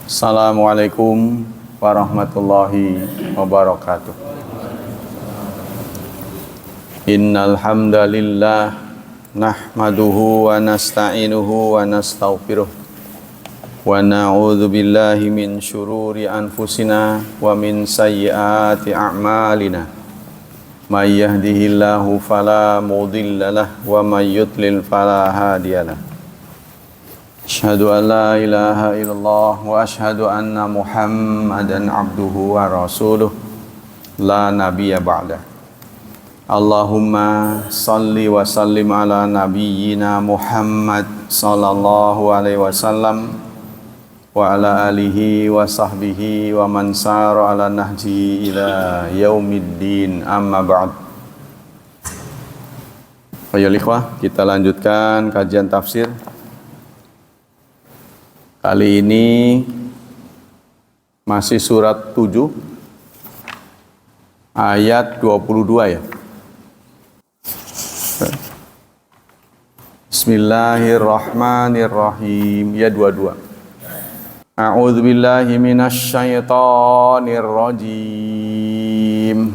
Assalamualaikum warahmatullahi wabarakatuh. Innal hamdalillah nahmaduhu wa nasta'inuhu wa nastaghfiruh wa na'udzu billahi min syururi anfusina wa min sayyiati a'malina. May yahdihillahu fala mudhillalah wa may yudlil fala hadiyalah. Asyhadu an la ilaha illallah wa asyhadu anna Muhammadan abduhu wa rasuluh la nabiyya ba'dah. Allahumma salli wa sallim ala nabiyyina Muhammad sallallahu alaihi wasallam wa ala alihi wa sahbihi wa man sara ala nahji ila yaumiddin, amma ba'd. Ayo ikhwah, kita lanjutkan kajian tafsir. Kali ini masih surat 7 ayat 22 ya. Bismillahirrahmanirrahim. Ya 22. A'udzu billahi minasy syaithanir rajim.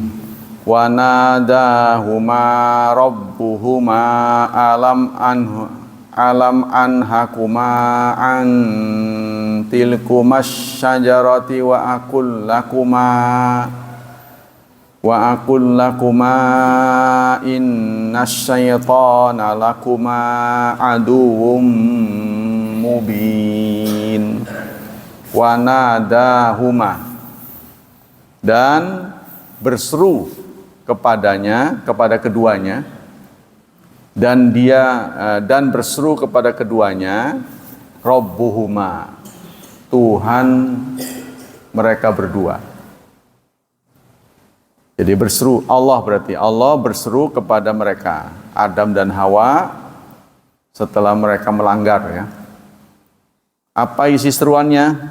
Wa nadahuma rabbuhuma alam anhakuma an tilkumas syajarati wa aqul lakuma innas syaitana lakuma aduwwum mubin. Wa nadahuma, dan berseru kepada keduanya, dan berseru kepada keduanya, Rabbuhuma, Tuhan mereka berdua. Jadi berseru Allah, berarti Allah berseru kepada mereka, Adam dan Hawa, setelah mereka melanggar ya. Apa isi seruannya?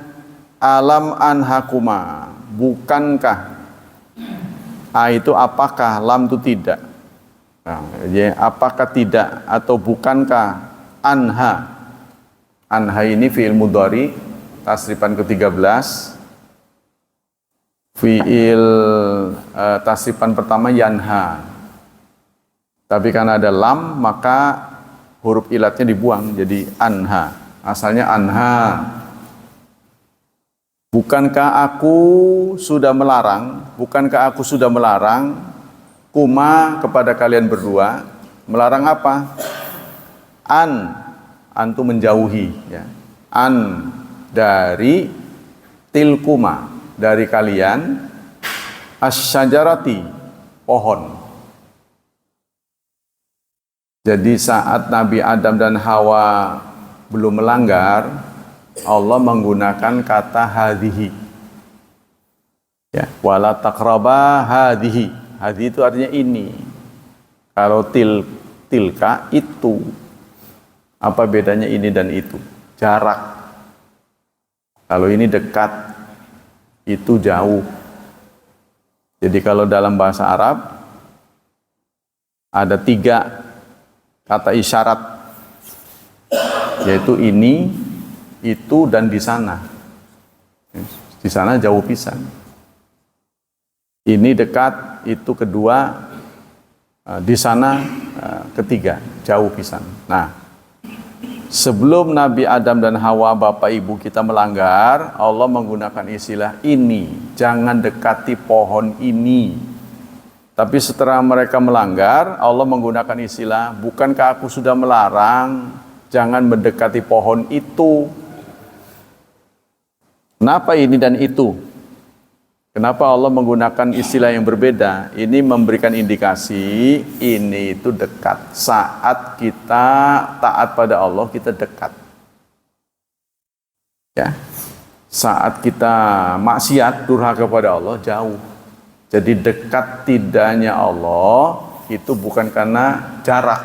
Alam anhakuma, bukankah? Itu apakah, lam itu tidak. Nah, jadi apakah tidak atau bukankah anha? Anha ini fi'il mudhari tasrifan ke-13. Fi'il tasrifan pertama yanha. Tapi karena ada lam maka huruf ilatnya dibuang jadi anha. Asalnya anha. Bukankah aku sudah melarang? Bukankah aku sudah melarang kuma kepada kalian berdua? Melarang apa? An itu menjauhi ya. An dari tilkuma, dari kalian, asyajarati, pohon. Jadi saat Nabi Adam dan Hawa belum melanggar, Allah menggunakan kata hadhihi ya, wala taqraba hadhihi. Hadhi itu artinya ini. Kalau tilka itu. Apa bedanya ini dan itu? Jarak. Kalau ini dekat, itu jauh. Jadi kalau dalam bahasa Arab ada 3 kata isyarat, yaitu ini, itu, dan di sana. Di sana jauh pisan. Ini dekat, itu kedua, di sana ketiga, jauh pisan. Nah, sebelum Nabi Adam dan Hawa, bapak ibu kita melanggar, Allah menggunakan istilah ini, jangan dekati pohon ini. Tapi setelah mereka melanggar, Allah menggunakan istilah, bukankah aku sudah melarang, jangan mendekati pohon itu. Kenapa ini dan itu? Kenapa Allah menggunakan istilah yang berbeda? Ini memberikan indikasi ini itu dekat. Saat kita taat pada Allah, kita dekat. Ya. Saat kita maksiat, durhaka kepada Allah, jauh. Jadi dekat tidaknya Allah itu bukan karena jarak.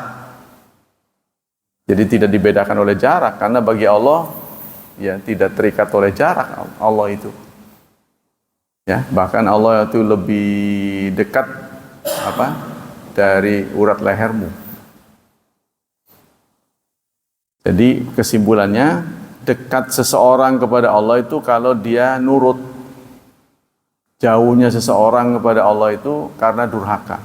Jadi tidak dibedakan oleh jarak, karena bagi Allah ya tidak terikat oleh jarak Allah itu. Ya, bahkan Allah itu lebih dekat dari urat lehermu. Jadi kesimpulannya dekat seseorang kepada Allah itu kalau dia nurut. Jauhnya seseorang kepada Allah itu karena durhaka.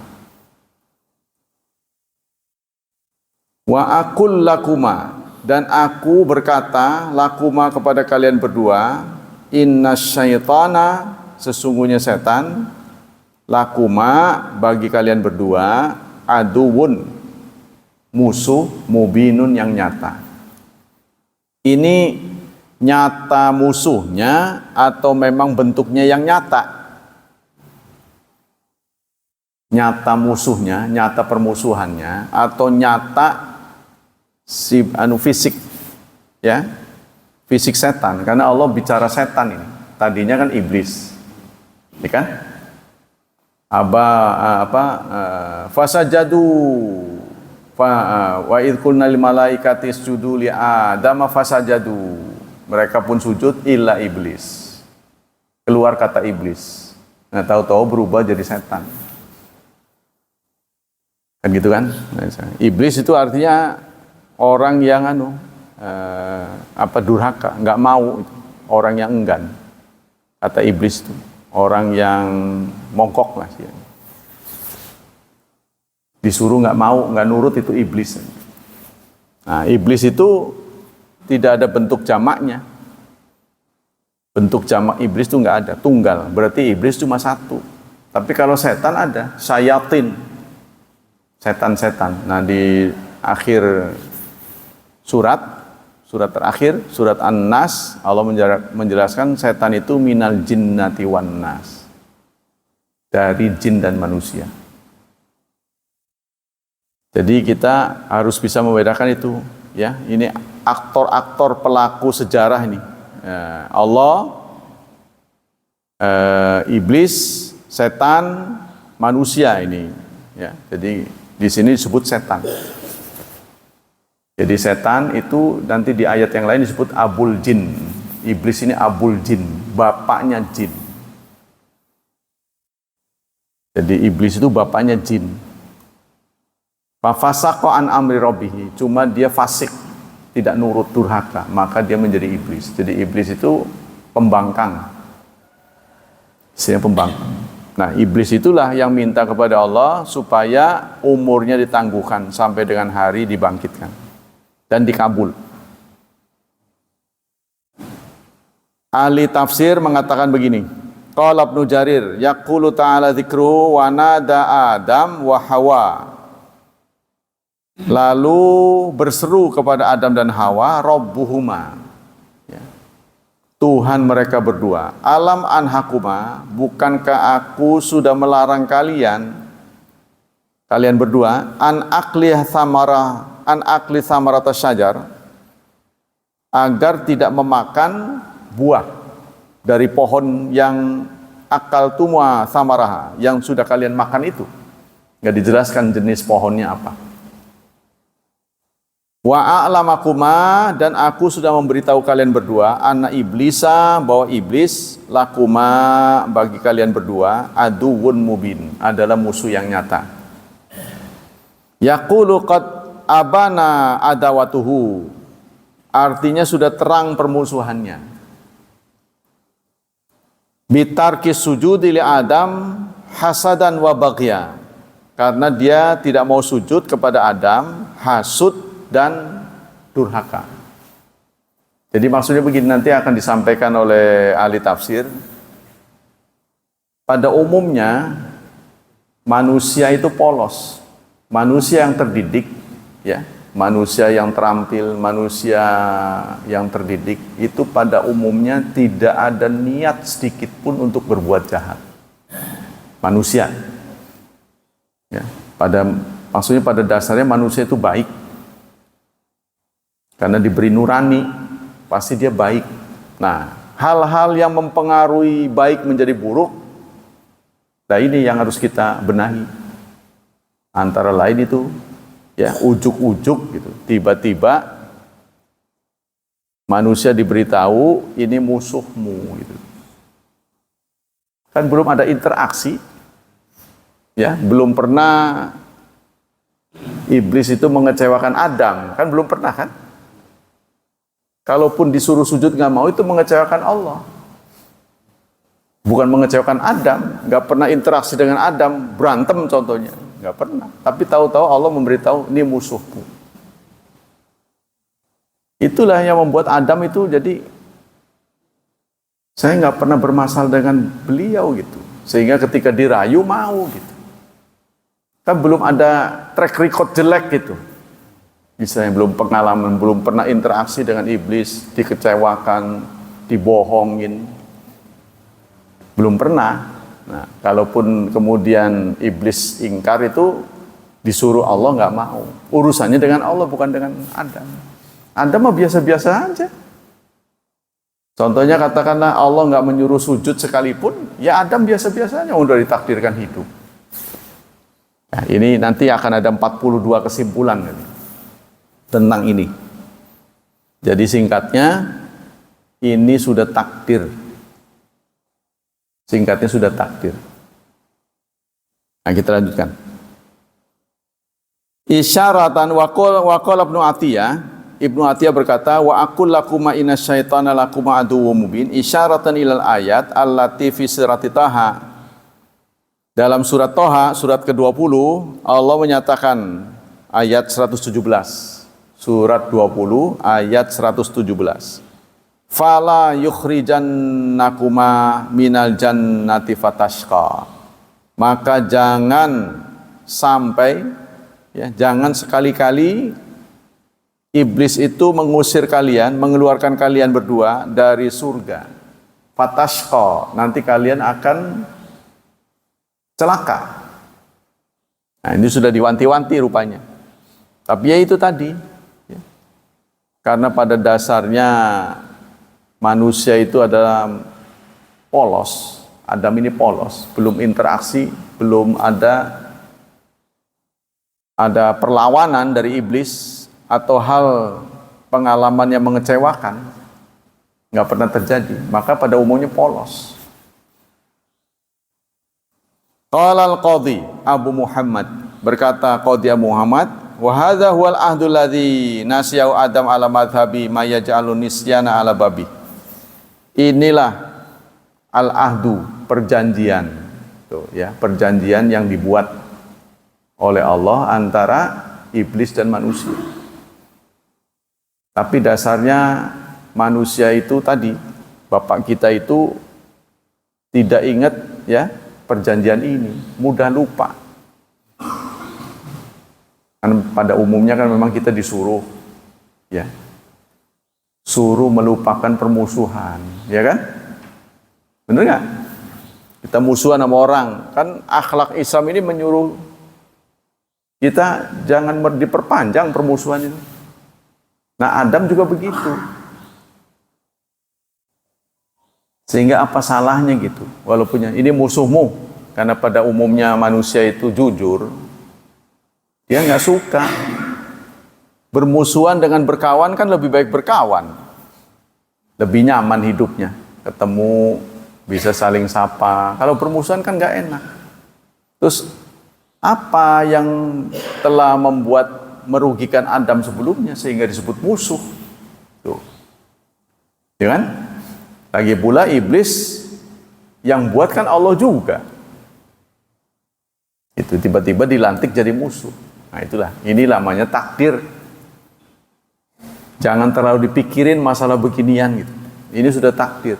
Wa aqul lakuma, dan aku berkata lakuma kepada kalian berdua, inna syaitana, sesungguhnya setan, lakuma bagi kalian berdua, aduwun, musuh, mubinun yang nyata. Ini nyata musuhnya atau memang bentuknya yang nyata? Nyata musuhnya, nyata permusuhannya, atau nyata fisik, ya, fisik setan. Karena Allah bicara setan ini. Tadinya kan iblis, ya kan? Fasajadu wa idh qulna lil malaikati isjudu li adama fasajadu. Mereka pun sujud illa iblis. Keluar kata iblis. Nah, tahu-tahu berubah jadi setan. Kan gitu kan? Iblis itu artinya orang yang durhaka, nggak mau, orang yang enggan. Kata iblis itu orang yang mongkok lah sih. Disuruh nggak mau, nggak nurut, itu iblis. Nah, iblis itu tidak ada bentuk jamaknya. Bentuk jamak iblis itu nggak ada, tunggal. Berarti iblis cuma satu. Tapi kalau setan ada, syayatin. Setan-setan. Nah, di akhir surat terakhir, surat An-Nas, Allah menjelaskan setan itu minal jinnati wan nas. Dari jin dan manusia. Jadi kita harus bisa membedakan itu, ya. Ini aktor-aktor pelaku sejarah ini. Allah, iblis, setan, manusia ini, ya. Jadi di sini disebut setan. Jadi setan itu nanti di ayat yang lain disebut abul jin. Iblis ini abul jin, bapaknya jin. Jadi iblis itu bapaknya jin. Fafasaqa an amri rabbih, cuma dia fasik, tidak nurut, durhaka, maka dia menjadi iblis. Jadi iblis itu pembangkang. Istilahnya pembangkang. Nah, iblis itulah yang minta kepada Allah supaya umurnya ditangguhkan sampai dengan hari dibangkitkan dan dikabul. Ahli tafsir mengatakan begini, qala Ibnu Jarir, yaqulu ta'ala dzikru wa nada Adam wa Hawa. Lalu berseru kepada Adam dan Hawa, Rabbuhuma, ya, Tuhan mereka berdua, alam anhakuma, bukankah aku sudah melarang kalian berdua, an akli samarata syajar, agar tidak memakan buah dari pohon yang akal tumwa samaraha, yang sudah kalian makan itu. Nggak dijelaskan jenis pohonnya apa. Wa a'lamakuma, dan aku sudah memberitahu kalian berdua, anna iblisa, bahwa iblis, lakuma, bagi kalian berdua, aduwun mubin, adalah musuh yang nyata. Yaqulu qad abana adawatuhu, artinya sudah terang permusuhannya. Bitarkis sujudi li Adam hasadan wa baghya, karena dia tidak mau sujud kepada Adam, hasud dan durhaka. Jadi maksudnya begini, nanti akan disampaikan oleh ahli tafsir. Pada umumnya manusia itu polos, manusia yang terdidik, ya, manusia yang terampil, manusia yang terdidik itu pada umumnya tidak ada niat sedikit pun untuk berbuat jahat. Manusia, ya, maksudnya pada dasarnya manusia itu baik. Karena diberi nurani, pasti dia baik. Nah, hal-hal yang mempengaruhi baik menjadi buruk, nah ini yang harus kita benahi. Antara lain itu, ya, ujuk-ujuk gitu. Tiba-tiba manusia diberitahu ini musuhmu gitu. Kan belum ada interaksi, ya, belum pernah iblis itu mengecewakan Adam, kan belum pernah kan? Kalaupun disuruh sujud nggak mau, itu mengecewakan Allah. Bukan mengecewakan Adam, nggak pernah interaksi dengan Adam, berantem contohnya, nggak pernah. Tapi tahu-tahu Allah memberitahu, ini musuhku. Itulah yang membuat Adam itu jadi, saya nggak pernah bermasalah dengan beliau gitu. Sehingga ketika dirayu mau gitu. Kan belum ada track record jelek gitu. Misalnya belum pengalaman, belum pernah interaksi dengan iblis, dikecewakan, dibohongin. Belum pernah. Nah, kalaupun kemudian iblis ingkar itu disuruh Allah nggak mau. Urusannya dengan Allah bukan dengan Adam. Adam mah biasa-biasa aja. Contohnya katakanlah Allah nggak menyuruh sujud sekalipun, ya Adam biasa-biasa aja, udah ditakdirkan hidup. Nah, ini nanti akan ada 42 kesimpulan tentang ini. Jadi singkatnya, ini sudah takdir. Singkatnya sudah takdir. Nah, kita lanjutkan. Isyaratan waqala Ibnu Atiyah berkata, wa aqul lakuma inna syaitana lakuma aduwwum mubin, isyaratan ilal ayat allati fi surati Taha. Dalam surat Toha, surat ke-20, Allah menyatakan ayat 117. Surat 20 ayat 117. Fala yukhrijannakuma minal jannati fatashqa. Maka jangan sampai, ya, jangan sekali-kali iblis itu mengusir kalian, mengeluarkan kalian berdua dari surga. Fatashqa, nanti kalian akan celaka. Nah, ini sudah diwanti-wanti rupanya. Tapi ya itu tadi, ya. Karena pada dasarnya manusia itu adalah polos. Adam ini polos, belum interaksi, belum ada perlawanan dari iblis atau hal pengalaman yang mengecewakan, nggak pernah terjadi. Maka pada umumnya polos. Qala al-Qadhi Abu Muhammad, berkata Qadhi Abu Muhammad, wa hadza huwal ahdu alladzi nasiyahu Adam ala madhhabi ma yaj'alun nisyana ala babi. Inilah al-ahdu, perjanjian. Tuh, ya, perjanjian yang dibuat oleh Allah antara iblis dan manusia. Tapi dasarnya manusia itu tadi, bapak kita itu tidak ingat, ya, perjanjian ini, mudah lupa. Kan pada umumnya kan memang kita disuruh, ya, suruh melupakan permusuhan, ya kan? Bener nggak? Kita musuhan sama orang, kan akhlak Islam ini menyuruh kita jangan diperpanjang permusuhan itu. Nah, Adam juga begitu. Sehingga apa salahnya gitu? Walaupun ini musuhmu, karena pada umumnya manusia itu jujur, dia nggak suka. Bermusuhan dengan berkawan kan lebih baik berkawan, lebih nyaman hidupnya. Ketemu bisa saling sapa. Kalau bermusuhan kan nggak enak. Terus apa yang telah membuat merugikan Adam sebelumnya sehingga disebut musuh? Tuh, ya kan? Lagi pula iblis yang buat kan Allah juga. Itu tiba-tiba dilantik jadi musuh. Nah itulah, ini namanya takdir. Jangan terlalu dipikirin masalah beginian gitu. Ini sudah takdir.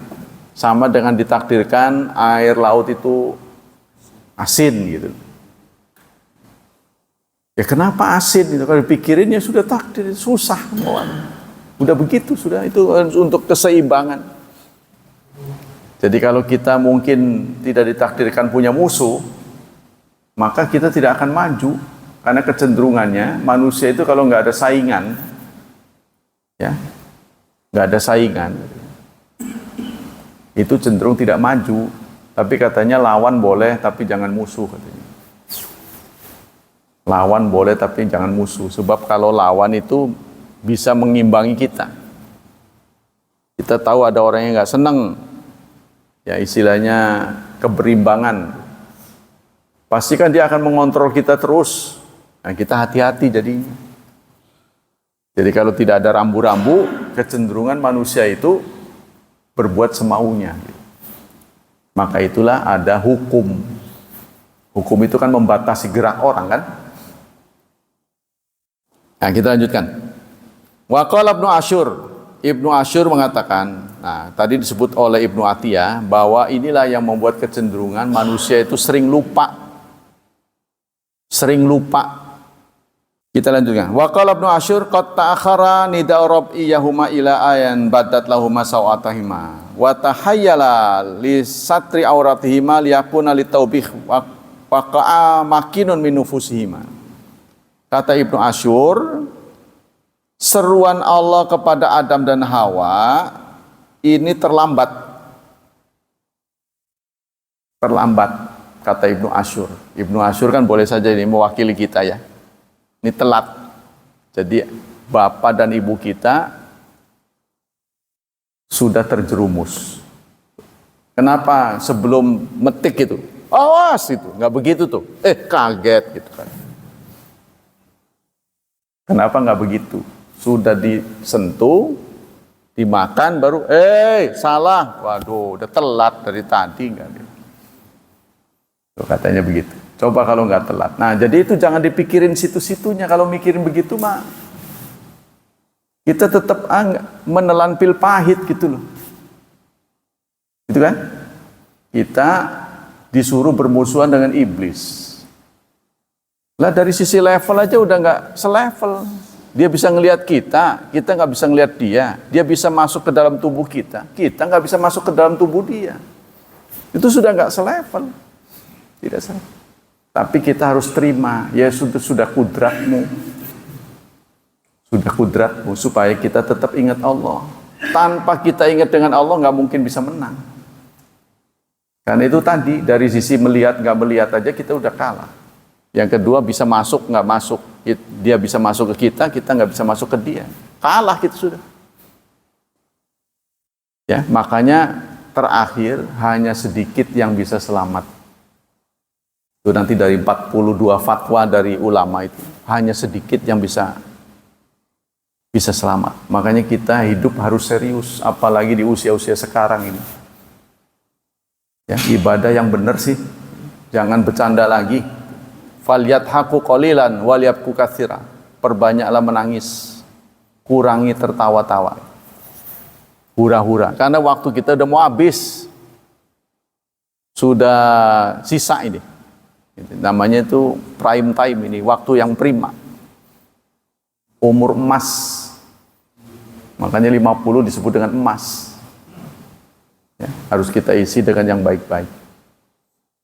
Sama dengan ditakdirkan air laut itu asin gitu. Ya kenapa asin gitu? Kalau dipikirin ya sudah takdir, susah. Udah begitu, sudah itu untuk keseimbangan. Jadi kalau kita mungkin tidak ditakdirkan punya musuh, maka kita tidak akan maju. Karena kecenderungannya manusia itu kalau nggak ada saingan, ya, nggak ada saingan, itu cenderung tidak maju. Tapi katanya lawan boleh, tapi jangan musuh katanya. Lawan boleh, tapi jangan musuh. Sebab kalau lawan itu bisa mengimbangi kita. Kita tahu ada orang yang nggak senang, ya istilahnya keberimbangan. Pasti kan dia akan mengontrol kita terus. Nah, kita hati-hati jadinya. Jadi kalau tidak ada rambu-rambu, kecenderungan manusia itu berbuat semaunya. Maka itulah ada hukum. Hukum itu kan membatasi gerak orang kan. Nah, kita lanjutkan. Wa qala Ibnu Asyur. Ibnu Asyur mengatakan, nah tadi disebut oleh Ibnu Atiyah bahwa inilah yang membuat kecenderungan manusia itu sering lupa. Sering lupa. Kita lanjutkan. Wa qala Ibnu Asyur qad ta'akhara nida'u rabbiyahuma ila ayan badat lahuma sawatahima wa tahayyala li satri auratihima liyakuna litaubih waqa'a makinun min nufusihima. Kata Ibnu Asyur, seruan Allah kepada Adam dan Hawa ini terlambat. Terlambat, kata Ibnu Asyur. Ibnu Asyur kan boleh saja ini mewakili kita ya. Ini telat. Jadi bapak dan ibu kita sudah terjerumus. Kenapa sebelum metik itu? Awas itu, nggak begitu tuh. Kaget gitu kan. Kenapa nggak begitu? Sudah disentuh, dimakan baru, salah. Waduh, udah telat dari tadi nggak? Tuh, katanya begitu. Coba kalau nggak telat. Nah, jadi itu jangan dipikirin situ-situnya. Kalau mikirin begitu mah, kita tetap menelan pil pahit gitu loh. Gitu kan? Kita disuruh bermusuhan dengan iblis. Lah dari sisi level aja udah nggak selevel. Dia bisa ngelihat kita nggak bisa ngelihat dia. Dia bisa masuk ke dalam tubuh kita nggak bisa masuk ke dalam tubuh dia. Itu sudah nggak selevel. Tidak selevel. Tapi kita harus terima, ya sudah kudratmu. Sudah kudratmu supaya kita tetap ingat Allah. Tanpa kita ingat dengan Allah nggak mungkin bisa menang. Karena itu tadi dari sisi melihat nggak melihat aja kita udah kalah. Yang kedua bisa masuk nggak masuk, dia bisa masuk ke kita nggak bisa masuk ke dia. Kalah kita sudah. Ya, makanya terakhir hanya sedikit yang bisa selamat. Itu nanti dari 42 fatwa dari ulama itu hanya sedikit yang bisa selamat. Makanya kita hidup harus serius, apalagi di usia-usia sekarang ini. Ya, ibadah yang benar sih, jangan bercanda lagi. Falyadhaku qalilan walyabku katsira. Perbanyaklah menangis, kurangi tertawa-tawa. Hura-hura, karena waktu kita udah mau habis. Sudah sisa ini. Namanya itu prime time ini, waktu yang prima. Umur emas. Makanya 50 disebut dengan emas. Ya, harus kita isi dengan yang baik-baik.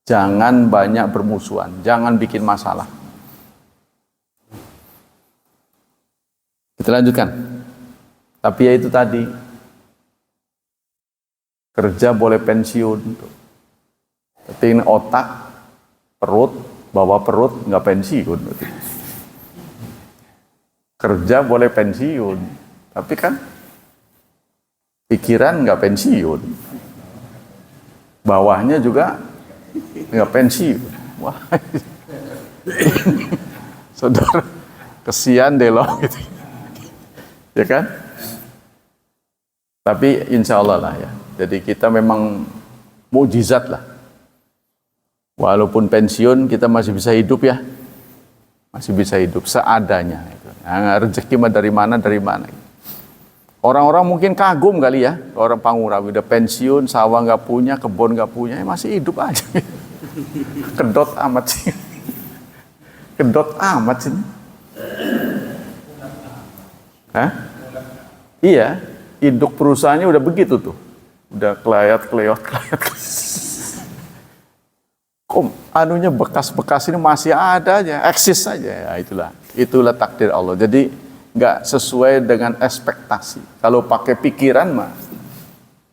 Jangan banyak bermusuhan, jangan bikin masalah. Kita lanjutkan. Tapi ya itu tadi, kerja boleh pensiun. Tapi ini otak, perut, bawa perut nggak pensiun. Kerja boleh pensiun, tapi kan pikiran nggak pensiun. Bawahnya juga nggak pensiun. Wah, saudara, kesian deh loh, gitu. Ya kan? Tapi insya Allah lah ya. Jadi kita memang mukjizat lah. Walaupun pensiun kita masih bisa hidup ya, masih bisa hidup seadanya. Nah, rezeki mah dari mana? Orang-orang mungkin kagum kali ya, orang Pangurawi udah pensiun, sawah nggak punya, kebun nggak punya, masih hidup aja. Kedot amat sih, kedot amat sih. Hah? Iya, induk perusahaannya udah begitu tuh, udah kleot. Kok anunya bekas-bekas ini masih ada aja, eksis saja. Ya, itulah takdir Allah. Jadi nggak sesuai dengan ekspektasi. Kalau pakai pikiran mah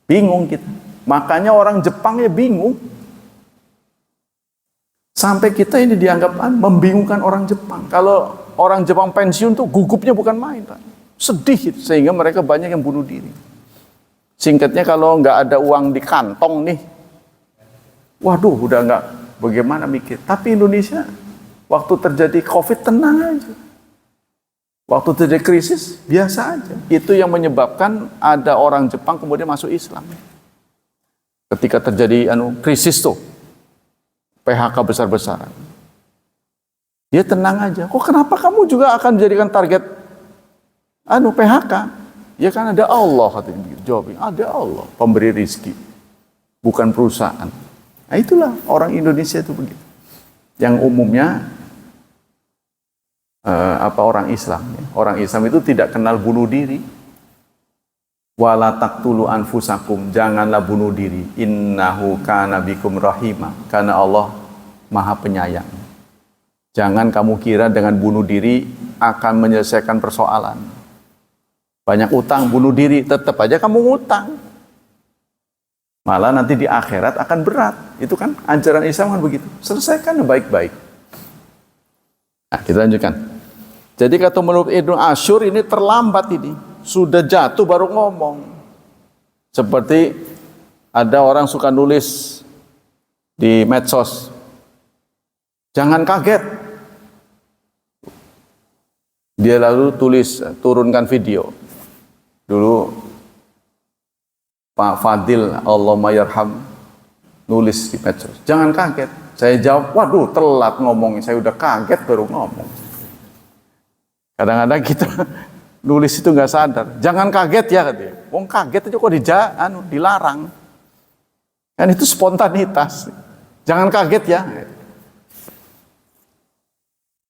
bingung kita. Makanya orang Jepang ya bingung. Sampai kita ini dianggap membingungkan orang Jepang. Kalau orang Jepang pensiun tuh gugupnya bukan main, Pak. Sedih sehingga mereka banyak yang bunuh diri. Singkatnya kalau nggak ada uang di kantong nih, waduh udah nggak. Bagaimana mikir? Tapi Indonesia waktu terjadi COVID tenang aja. Waktu terjadi krisis, biasa aja. Itu yang menyebabkan ada orang Jepang kemudian masuk Islam. Ketika terjadi krisis tuh, PHK besar-besaran. Dia tenang aja. Kok kenapa kamu juga akan menjadikan target PHK? Ya kan ada Allah, katanya. Jawabnya, ada Allah, pemberi rizki. Bukan perusahaan. Nah itulah orang Indonesia itu begitu. Yang umumnya orang Islam. Ya. Orang Islam itu tidak kenal bunuh diri. Wala taqtulu anfusakum, janganlah bunuh diri. Innahu kana bikum rahimah, karena Allah Maha Penyayang. Jangan kamu kira dengan bunuh diri akan menyelesaikan persoalan. Banyak utang, bunuh diri, tetap aja kamu ngutang. Malah nanti di akhirat akan berat. Itu kan ajaran Islam kan begitu. Selesaikan baik-baik. Nah, kita lanjutkan. Jadi kata menurut Ibnu Asyur ini terlambat ini. Sudah jatuh baru ngomong. Seperti ada orang suka nulis di medsos. Jangan kaget. Dia lalu turunkan video. Dulu Pak Fadil Allahumma yarham nulis di medsos. Jangan kaget. Saya jawab, waduh telat ngomongnya. Saya udah kaget baru ngomong. Kadang-kadang kita nulis itu nggak sadar. Jangan kaget ya katanya. Wong kaget itu kok dilarang. Kan itu spontanitas. Jangan kaget ya.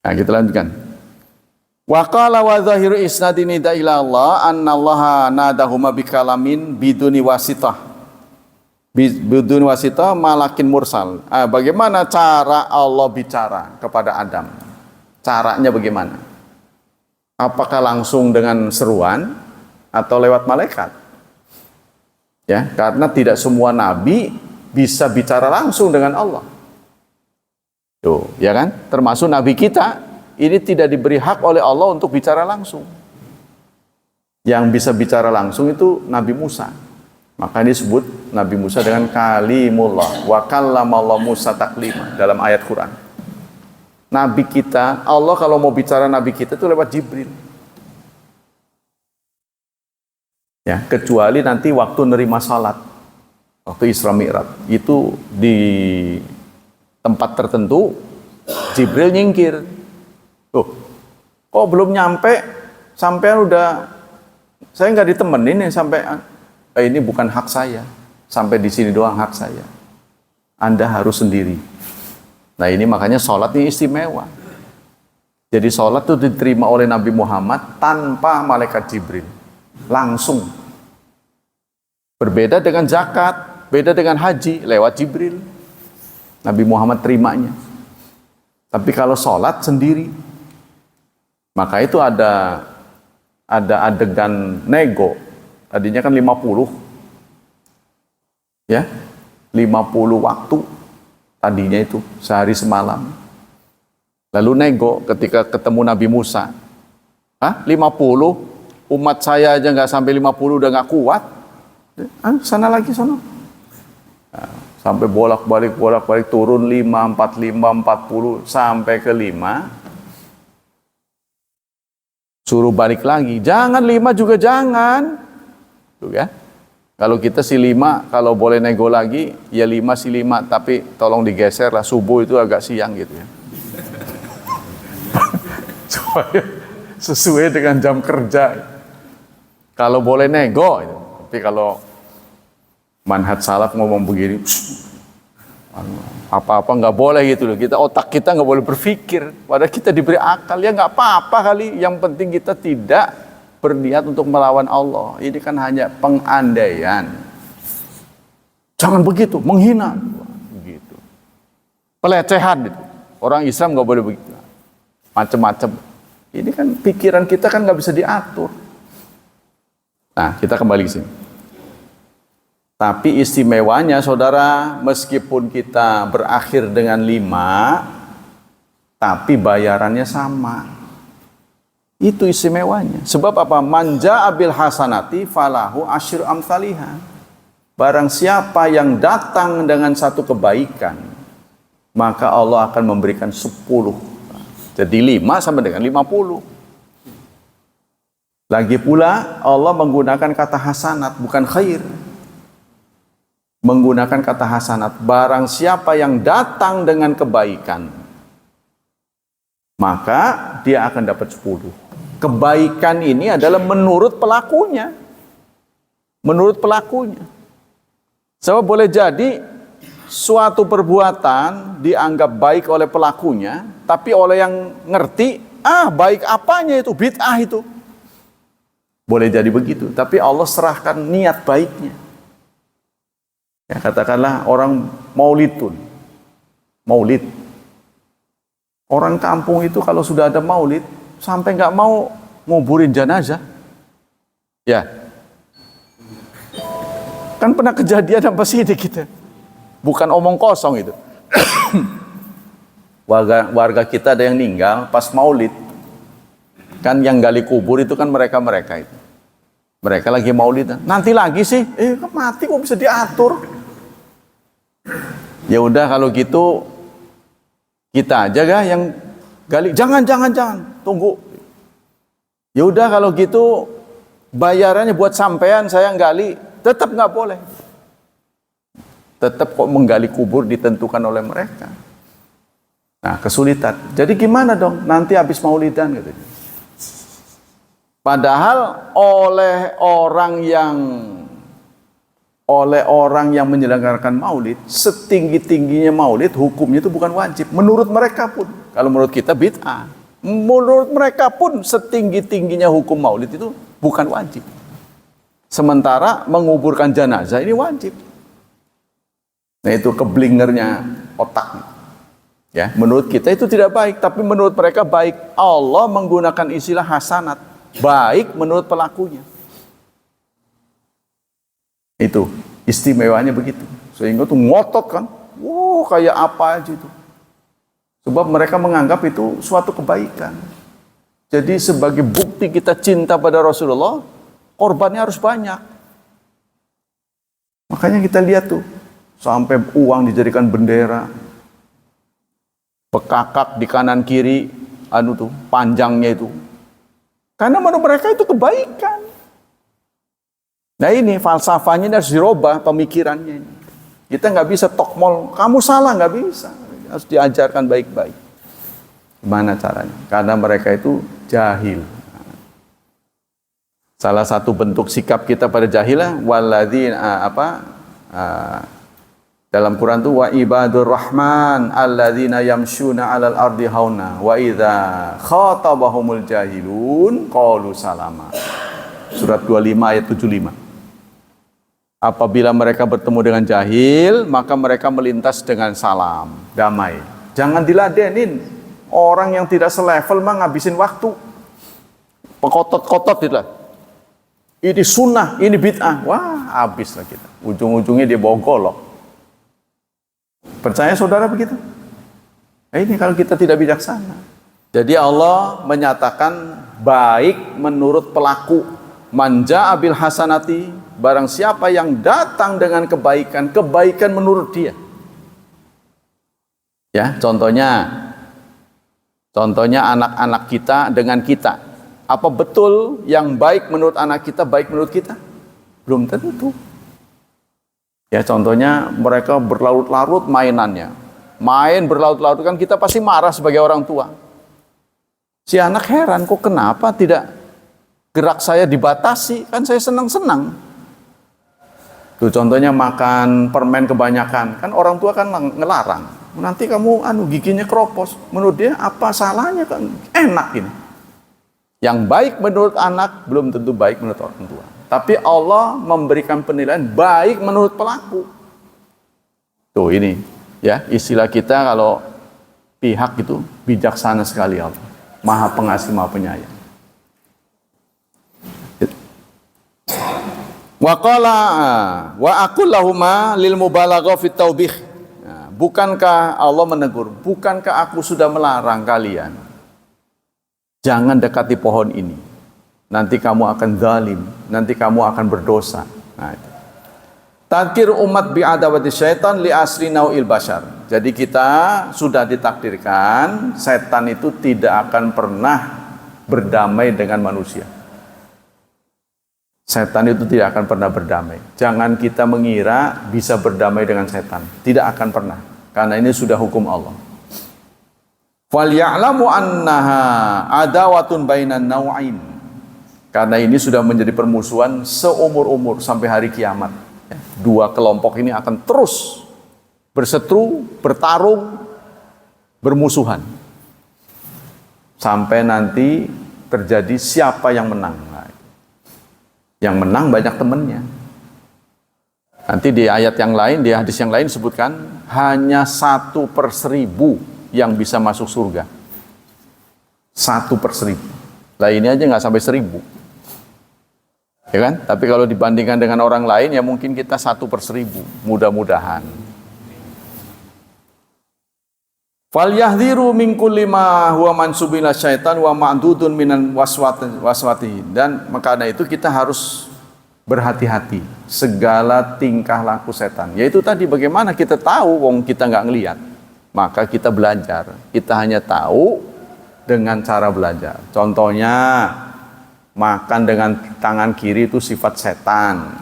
Nah, kita lanjutkan. Wa qala wa zahiru isnadi nida ila Allah annallaha nadahuma bikalamin biduni wasitah. Biduni wasitah malakin mursal. Bagaimana cara Allah bicara kepada Adam? Caranya bagaimana? Apakah langsung dengan seruan atau lewat malaikat? Ya, karena tidak semua nabi bisa bicara langsung dengan Allah. Tuh, ya kan? Termasuk nabi kita ini tidak diberi hak oleh Allah untuk bicara langsung. Yang bisa bicara langsung itu Nabi Musa. Maka disebut Nabi Musa dengan kalimullah. Wa kallamallahu Musa taklima dalam ayat Quran. Nabi kita, Allah kalau mau bicara Nabi kita itu lewat Jibril. Ya, kecuali nanti waktu nerima salat. Waktu Isra Mi'raj. Itu di tempat tertentu Jibril nyingkir. Kok belum nyampe, sampai udah, saya nggak ditemenin nih sampai, ini bukan hak saya, sampai di sini doang hak saya. Anda harus sendiri. Nah ini makanya sholat ini istimewa. Jadi sholat itu diterima oleh Nabi Muhammad tanpa malaikat Jibril, langsung. Berbeda dengan zakat, beda dengan haji, lewat Jibril. Nabi Muhammad terimanya. Tapi kalau sholat sendiri, maka itu ada adegan nego. Tadinya kan 50. Ya. 50 waktu tadinya itu sehari semalam. Lalu nego ketika ketemu Nabi Musa. 50? Umat saya aja nggak sampai 50 udah nggak kuat. Sana lagi sana. Nah, sampai bolak-balik turun 5, 45, 40 sampai ke 5. Suruh balik lagi. Jangan 5 juga jangan. Tuh kan? Kalau kita si 5, kalau boleh nego lagi, ya 5 si 5, tapi tolong digeser lah, subuh itu agak siang gitu ya. Supaya sesuai dengan jam kerja. Kalau boleh nego, gitu. Tapi kalau manhaj salaf ngomong begini, apa-apa nggak boleh gitu loh. Otak kita nggak boleh berpikir. Padahal kita diberi akal, ya nggak apa-apa kali. Yang penting kita tidak berniat untuk melawan Allah. Ini kan hanya pengandaian. Jangan begitu, menghina. Begitu. Pelecehan gitu. Orang Islam nggak boleh begitu. Macam-macam. Ini kan pikiran kita kan nggak bisa diatur. Nah, kita kembali ke sini. Tapi istimewanya saudara, meskipun kita berakhir dengan 5, tapi bayarannya sama. Itu istimewanya. Sebab apa? Manja abil hasanati falahu asyru amsalihah. Barang siapa yang datang dengan satu kebaikan, maka Allah akan memberikan 10. Jadi 5 sama dengan 50. Lagi pula Allah menggunakan kata hasanat, bukan khair. Menggunakan kata hasanat. Barang siapa yang datang dengan kebaikan, maka dia akan dapat 10. Kebaikan ini adalah menurut pelakunya. Menurut pelakunya. Sebab boleh jadi suatu perbuatan dianggap baik oleh pelakunya, tapi oleh yang ngerti, baik apanya itu, bid'ah itu. Boleh jadi begitu, tapi Allah serahkan niat baiknya. Ya, katakanlah orang maulid. Orang kampung itu kalau sudah ada maulid, sampai nggak mau nguburin jenazah. Ya. Kan pernah kejadian apa sih kita? Bukan omong kosong itu. warga kita ada yang meninggal pas maulid. Kan yang gali kubur itu kan mereka itu. Mereka lagi maulid. Nanti lagi sih, kan mati kok bisa diatur. Ya udah kalau gitu kita aja yang gali. Jangan, tunggu. Ya udah kalau gitu bayarannya buat sampean saya gali, tetap nggak boleh. Tetap kok menggali kubur ditentukan oleh mereka. Nah, kesulitan. Jadi gimana dong? Nanti habis maulidan gitu. Padahal oleh orang yang menyelenggarakan maulid, setinggi-tingginya maulid, hukumnya itu bukan wajib. Menurut mereka pun, kalau menurut kita bid'ah. Menurut mereka pun, setinggi-tingginya hukum maulid itu bukan wajib. Sementara menguburkan jenazah ini wajib. Nah itu keblingernya otak. Ya, menurut kita itu tidak baik, tapi menurut mereka baik. Allah menggunakan istilah hasanat, baik menurut pelakunya. Itu istimewanya begitu. Sehingga tuh ngotot kan, kayak apa aja itu. Sebab mereka menganggap itu suatu kebaikan. Jadi sebagai bukti kita cinta pada Rasulullah, korbannya harus banyak. Makanya kita lihat tuh, sampai uang dijadikan bendera, bekakak di kanan kiri, panjangnya itu. Karena menurut mereka itu kebaikan. Nah ini falsafahnya harus dirubah pemikirannya. Kita nggak bisa tokmol, kamu salah, nggak bisa. Harus diajarkan baik-baik. Gimana caranya? Karena mereka itu jahil. Salah satu bentuk sikap kita pada jahilah, dalam Quran itu wa ibadur rahman alladzina yamshuna 'alal ardi hauna wa idza khatabahumul jahilun qalu salama. Surat 25 ayat 75. Apabila mereka bertemu dengan jahil, maka mereka melintas dengan salam, damai. Jangan diladenin. Orang yang tidak selevel mah ngabisin waktu. Pekotot-kotot itulah. Ini sunnah, ini bid'ah. Wah, habislah kita. Ujung-ujungnya dia bawa golok. Percaya saudara begitu? Ini kalau kita tidak bijaksana. Jadi Allah menyatakan baik menurut pelaku. Manja abil hasanati, barang siapa yang datang dengan kebaikan, kebaikan menurut dia. Ya, contohnya anak-anak kita dengan kita. Apa betul yang baik menurut anak kita baik menurut kita? Belum tentu. Ya contohnya mereka berlarut-larut mainannya. Main berlarut-larut kan kita pasti marah sebagai orang tua. Si anak heran, kok kenapa tidak gerak saya dibatasi? Kan saya senang-senang. Tuh contohnya makan permen kebanyakan. Kan orang tua kan ngelarang. Nanti kamu giginya keropos. Menurut dia apa salahnya kan? Enak ini. Yang baik menurut anak belum tentu baik menurut orang tua. Tapi Allah memberikan penilaian baik menurut pelaku. Tuh ini ya istilah kita kalau pihak itu bijaksana sekali Allah. Maha pengasih, maha penyayang. Wa qala wa aqul lahuma lil mubalagha fit taubih. Bukankah Allah menegur, bukankah aku sudah melarang kalian jangan dekati pohon ini. Nanti kamu akan zalim, nanti kamu akan berdosa. Nah, itu. Tadkir umat bi'adawati syaitan li asri nau'il bashar. Jadi kita sudah ditakdirkan setan itu tidak akan pernah berdamai dengan manusia. Setan itu tidak akan pernah berdamai. Jangan kita mengira bisa berdamai dengan setan. Tidak akan pernah. Karena ini sudah hukum Allah. Falya'lamu annaha adawatun bainan naw'ain. Karena ini sudah menjadi permusuhan seumur-umur sampai hari kiamat. Dua kelompok ini akan terus berseteru, bertarung, bermusuhan. Sampai nanti terjadi siapa yang menang. Yang menang banyak temannya. Nanti di ayat yang lain, di hadis yang lain disebutkan hanya 1/1000 yang bisa masuk surga. 1/1000. Lah ini aja nggak sampai 1000. Ya kan? Tapi kalau dibandingkan dengan orang lain ya mungkin kita 1/1000. Mudah-mudahan. Falyahdhiru min kulli ma huwa mansubun ila syaitan wa ma'dudun minan waswati. Dan karena itu kita harus berhati-hati segala tingkah laku setan. Yaitu tadi bagaimana kita tahu wong kita nggak ngelihat. Maka kita belajar. Kita hanya tahu dengan cara belajar. Contohnya makan dengan tangan kiri itu sifat setan.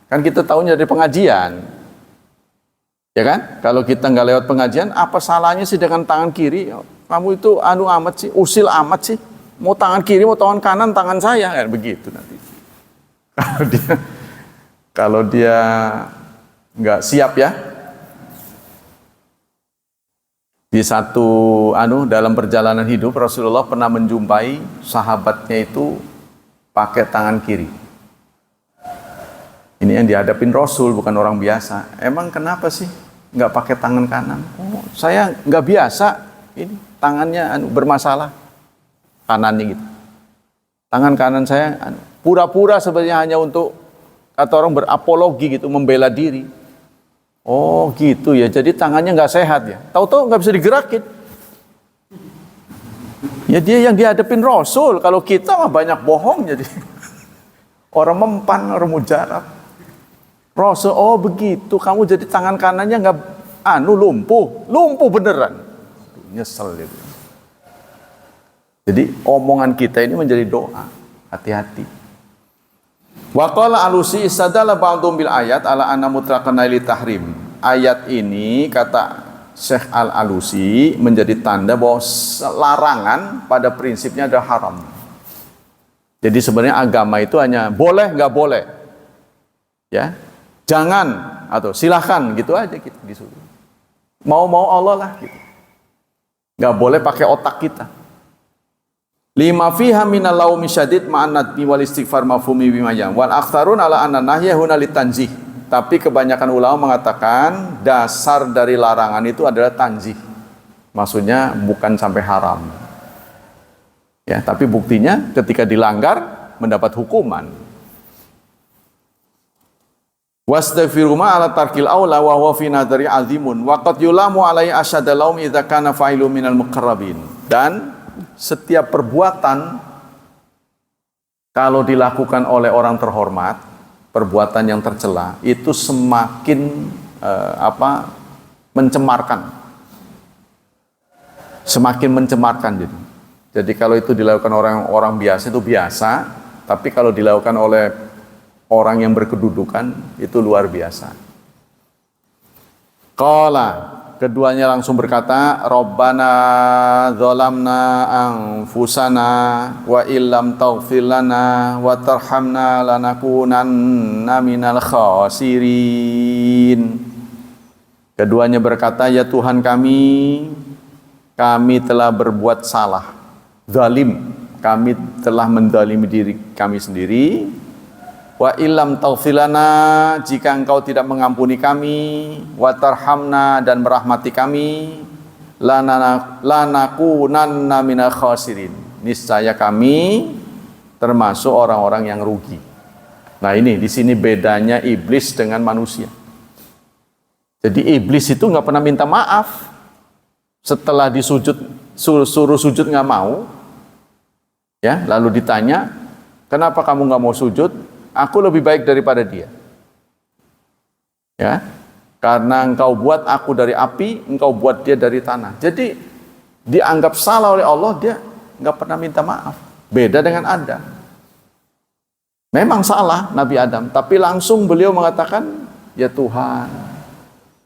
Kan kita tahunya dari pengajian. Ya kan? Kalau kita nggak lewat pengajian, apa salahnya sih dengan tangan kiri? Kamu itu amat sih, usil amat sih. Mau tangan kiri, mau tangan kanan, tangan saya. Kayak begitu nanti. Kalau dia nggak siap ya. Di satu dalam perjalanan hidup Rasulullah pernah menjumpai sahabatnya itu pakai tangan kiri. Ini yang dihadapin Rasul, bukan orang biasa. Emang kenapa sih nggak pakai tangan kanan? Oh, saya nggak biasa. Ini tangannya bermasalah. Kanannya gitu. Tangan kanan saya pura-pura sebenarnya hanya untuk kata orang berapologi gitu, membela diri. Oh gitu ya. Jadi tangannya nggak sehat ya. Tahu-tahu nggak bisa digerakin. Ya dia yang dihadapin Rasul. Kalau kita mah banyak bohong jadi. Orang mempan, orang mujarab. Rasul, oh begitu, kamu jadi tangan kanannya nggak lumpuh beneran. Nyesel gitu. Jadi omongan kita ini menjadi doa, hati-hati. Wa qala alusi istadalla ba'dhum bil ayat ala anna mutlaqan li tahrim. Ayat ini kata Syekh Al-Alusi menjadi tanda bahwa larangan pada prinsipnya adalah haram. Jadi sebenarnya agama itu hanya boleh nggak boleh. Ya. Jangan atau silahkan gitu aja gitu disuruh. Mau Allah lah gitu. Nggak boleh pakai otak kita. Lima fiha minal laumi syadid ma'an nadmi wal istighfar mafhumi bimayam wal aktsarun ala anna nahya huna litanzih. Tapi kebanyakan ulama mengatakan dasar dari larangan itu adalah tanzih. Maksudnya bukan sampai haram. Ya, tapi buktinya ketika dilanggar mendapat hukuman. Wastaghfiru ma ala tarkil aula wa huwa fi nadari azimun wa qad yulamu alai asyadda laum idza kana fa'ilu minal muqarrabin. Dan setiap perbuatan kalau dilakukan oleh orang terhormat, perbuatan yang tercela itu semakin mencemarkan. Semakin mencemarkan jadi. Jadi kalau itu dilakukan orang biasa itu biasa, tapi kalau dilakukan oleh orang yang berkedudukan itu luar biasa. Qala, keduanya langsung berkata, Rabbana dzalamna anfusana wa illam taghfir lana wa tarhamna lanakunanna minal khasirin. Keduanya berkata, ya Tuhan kami telah berbuat salah, zalim, kami telah menzalimi diri kami sendiri. Wa illam taghfirlana, jika engkau tidak mengampuni kami, wa tarhamna, dan merahmati kami, lanakunanna minal khasirin, niscaya kami termasuk orang-orang yang rugi. Nah ini di sini bedanya iblis dengan manusia. Jadi iblis itu nggak pernah minta maaf. Setelah suruh sujud nggak mau, ya lalu ditanya, kenapa kamu nggak mau sujud? Aku lebih baik daripada dia. Ya, karena engkau buat aku dari api, engkau buat dia dari tanah. Jadi dianggap salah oleh Allah, dia nggak pernah minta maaf. Beda dengan Adam. Memang salah Nabi Adam, tapi langsung beliau mengatakan, ya Tuhan,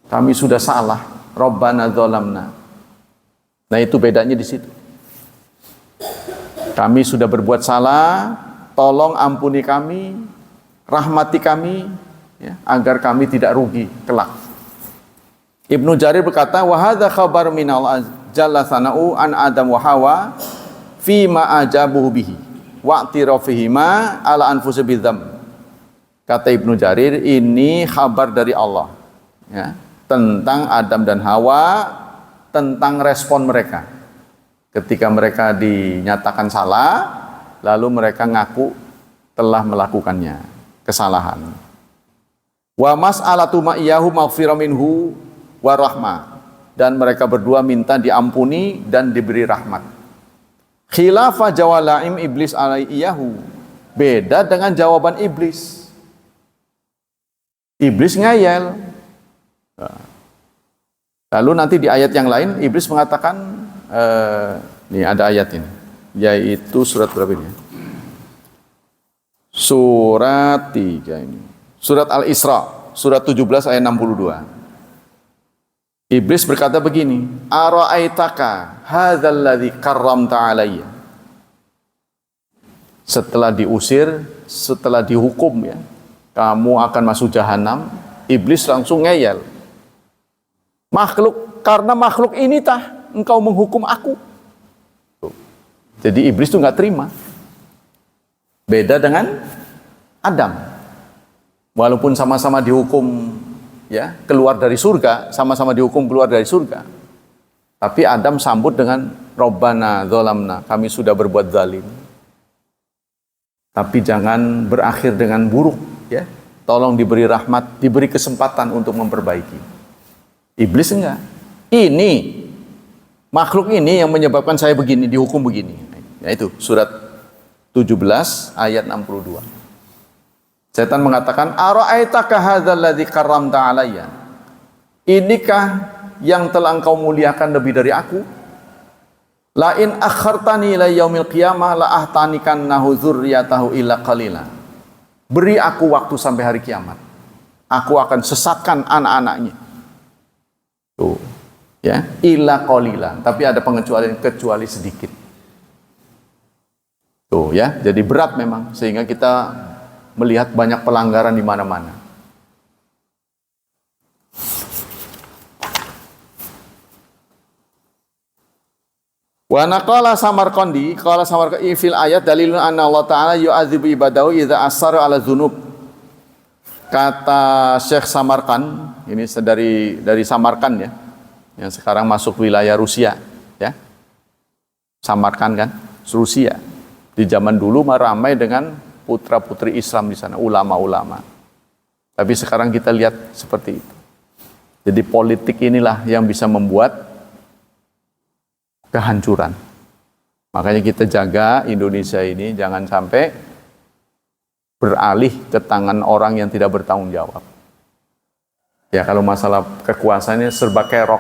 kami sudah salah. Rabbana dzalamna. Nah, itu bedanya di situ. Kami sudah berbuat salah, tolong ampuni kami, rahmati kami, ya, agar kami tidak rugi kelak. Ibnu Jarir berkata, wa hadza khabar minal jalla sana'u an Adam wa Hawa fi ma ajabuhu bihi wa tirafihima ala anfusi bidzam. Kata Ibnu Jarir, ini kabar dari Allah, ya, tentang Adam dan Hawa, tentang respon mereka ketika mereka dinyatakan salah, lalu mereka ngaku telah melakukannya, kesalahan. Wa mas'alatu ma'iyahu maghfirah minhu wa rahmah, dan mereka berdua minta diampuni dan diberi rahmat. Khilafa jawalaim iblis alaiyahu, beda dengan jawaban iblis. Iblis ngayal. Lalu nanti di ayat yang lain iblis mengatakan, nih ada ayat ini, yaitu surat berapa ini? Surat 3 ini. Surat Al-Isra, surat 17 ayat 62. Iblis berkata begini, ara'aitaka hadzal ladzi karramta alayya. Setelah diusir, setelah dihukum, ya, kamu akan masuk jahanam, iblis langsung ngeyel. Karena makhluk ini tah engkau menghukum aku. Jadi iblis itu nggak terima. Beda dengan Adam. Walaupun sama-sama dihukum, ya, keluar dari surga, sama-sama dihukum keluar dari surga. Tapi Adam sambut dengan Rabbana dzalamna, kami sudah berbuat zalim. Tapi jangan berakhir dengan buruk, ya. Tolong diberi rahmat, diberi kesempatan untuk memperbaiki. Iblis enggak. Ini makhluk ini yang menyebabkan saya begini, dihukum begini. Yaitu surat 17 ayat 62. Setan mengatakan, ara'aitaka hadzal ladzi karramta alayya. Inikah yang telah engkau muliakan lebih dari aku? La in akhartani ila yaumil qiyamah la ahtanikannahu dzurriyyatahu illa qalila. Beri aku waktu sampai hari kiamat. Aku akan sesatkan anak-anaknya. Tuh, ya, illa qalila, tapi ada pengecualian, kecuali sedikit. Tuh, ya, jadi berat memang, sehingga kita melihat banyak pelanggaran di mana-mana. Wa naqala Samarqandi, qala Samarqandi fil ayat dalilun anna Allah Ta'ala yu'adzibu ibadahu idza asara ala dzunub. Kata Syekh Samarkand, ini dari Samarkand, ya, yang sekarang masuk wilayah Rusia, ya. Samarkand kan, Rusia. Di zaman dulu ramai dengan putra-putri Islam di sana, ulama-ulama. Tapi sekarang kita lihat seperti itu. Jadi politik inilah yang bisa membuat kehancuran. Makanya kita jaga Indonesia ini jangan sampai beralih ke tangan orang yang tidak bertanggung jawab. Ya, kalau masalah kekuasaannya serba kerok,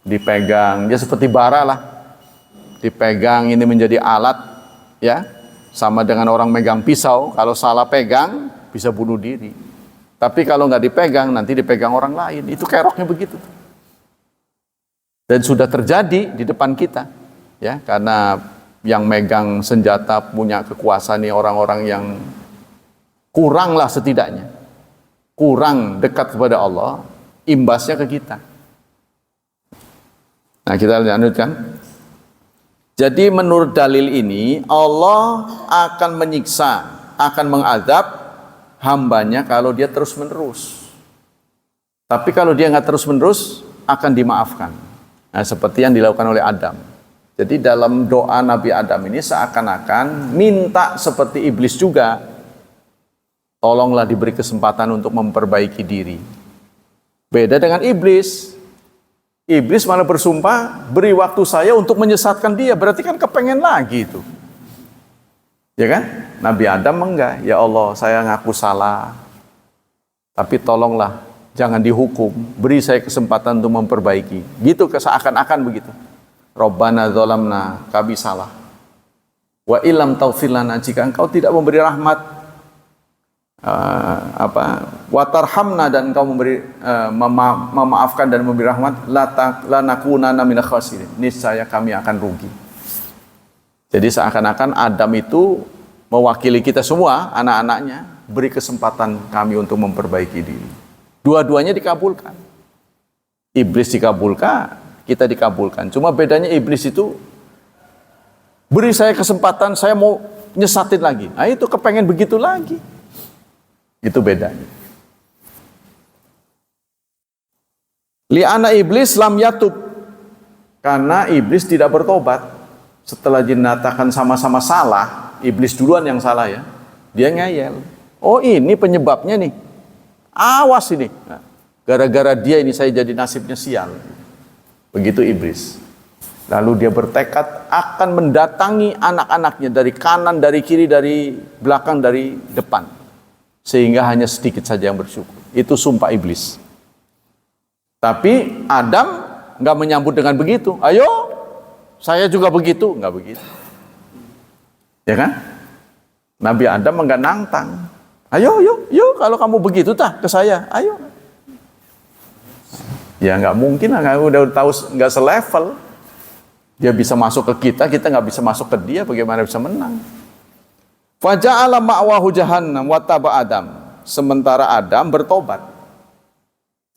dipegang, ya seperti bara lah, dipegang ini menjadi alat, ya, sama dengan orang megang pisau, kalau salah pegang bisa bunuh diri. Tapi kalau nggak dipegang, nanti dipegang orang lain, itu keroknya begitu. Dan sudah terjadi di depan kita, ya, karena yang megang senjata punya kekuasaan ini orang-orang yang kuranglah setidaknya, kurang dekat kepada Allah, imbasnya ke kita. Nah, kita lanjutkan. Jadi menurut dalil ini, Allah akan menyiksa, akan mengazab hambanya kalau dia terus-menerus. Tapi kalau dia nggak terus-menerus, akan dimaafkan. Nah, seperti yang dilakukan oleh Adam. Jadi dalam doa Nabi Adam ini seakan-akan minta seperti iblis juga, tolonglah diberi kesempatan untuk memperbaiki diri. Beda dengan iblis. Iblis malah bersumpah, beri waktu saya untuk menyesatkan dia. Berarti kan kepengen lagi itu. Ya kan? Nabi Adam enggak. Ya Allah, saya ngaku salah. Tapi tolonglah, jangan dihukum. Beri saya kesempatan untuk memperbaiki. Gitu, seakan-akan begitu. Rabbana dzalamna, kami salah. Wa illam taghfir lana, jika engkau tidak memberi rahmat, watarhamna, dan engkau memberi memaafkan dan memberi rahmat, lanakunanna minal khasirin, niscaya kami akan rugi. Jadi seakan-akan Adam itu mewakili kita semua, anak-anaknya, beri kesempatan kami untuk memperbaiki diri. Dua-duanya dikabulkan. Iblis dikabulkan, kita dikabulkan. Cuma bedanya iblis itu beri saya kesempatan, saya mau nyesatin lagi. Nah itu kepengen begitu lagi. Itu bedanya. Li'ana iblis lam yatub, karena iblis tidak bertobat. Setelah dinyatakan sama-sama salah, iblis duluan yang salah ya. Dia ngeyel. Oh ini penyebabnya nih. Awas ini. Nah, gara-gara dia ini saya jadi nasibnya sial. Begitu iblis. Lalu dia bertekad akan mendatangi anak-anaknya dari kanan, dari kiri, dari belakang, dari depan. Sehingga hanya sedikit saja yang bersyukur. Itu sumpah iblis. Tapi Adam nggak menyambut dengan begitu. Ayo, saya juga begitu. Nggak begitu. Ya kan? Nabi Adam nggak nantang. Ayo, yuk, kalau kamu begitu ke saya, ayo. Ya nggak mungkin lah, udah tahu nggak selevel. Dia bisa masuk ke kita nggak bisa masuk ke dia, bagaimana bisa menang? Faja'ala ma'wahu jahannam wa taba Adam. Sementara Adam bertobat.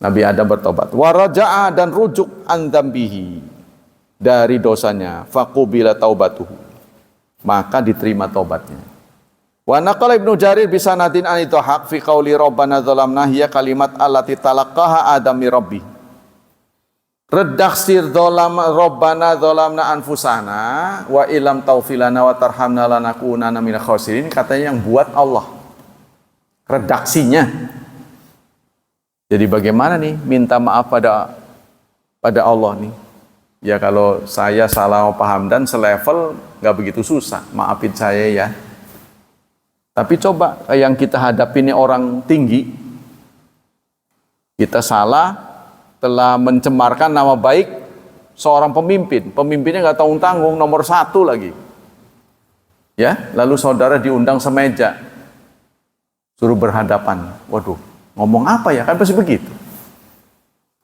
Nabi Adam bertobat. Wa raja'a, dan rujuk an dzambihi, dari dosanya. Faqubila taubatuhu, maka diterima tobatnya. Wa naqala Ibnu Jarir bisanadin an Ithaq fi qauli rabbana dzalamna hiya kalimat allati talaqqaha Adam min rabbih. Redaksir dolam robbana dolamna anfusana wa ilam taufilana wa tarhamna lanakunana minal khasirin, katanya yang buat Allah. Redaksinya. Jadi bagaimana nih minta maaf pada Allah nih? Ya kalau saya salah paham dan selevel nggak begitu susah, maafin saya ya. Tapi coba yang kita hadapi ini orang tinggi, kita salah, telah mencemarkan nama baik seorang pemimpin. Pemimpinnya nggak tanggung-tanggung, nomor 1 lagi. Ya, lalu saudara diundang semeja, suruh berhadapan. Waduh, ngomong apa ya? Kan pasti begitu.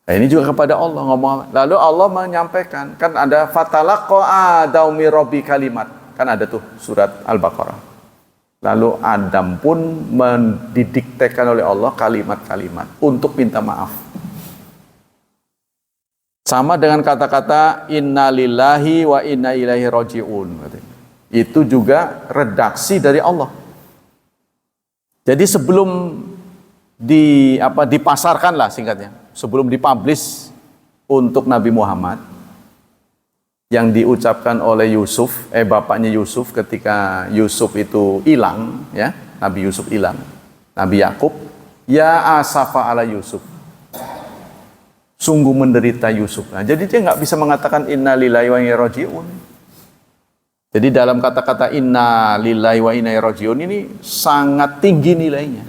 Nah, ini juga kepada Allah ngomong. Lalu Allah menyampaikan, kan ada fatalaqqa Adamu min rabbi kalimat. Kan ada tuh surat Al-Baqarah. Lalu Adam pun didiktekan oleh Allah kalimat-kalimat untuk minta maaf. Sama dengan kata-kata inna lillahi wa inna ilaihi raji'un. Itu juga redaksi dari Allah. Jadi sebelum dipasarkan lah singkatnya, sebelum dipublish untuk Nabi Muhammad, yang diucapkan oleh Yusuf, bapaknya Yusuf ketika Yusuf itu hilang, ya, Nabi Yusuf hilang, Nabi Yakub, ya asafa ala Yusuf, sungguh menderita Yusuf. Nah, jadi dia nggak bisa mengatakan inna lillahi wa inna ilaihi raji'un. Jadi dalam kata-kata inna lillahi wa inna ilaihi raji'un ini sangat tinggi nilainya.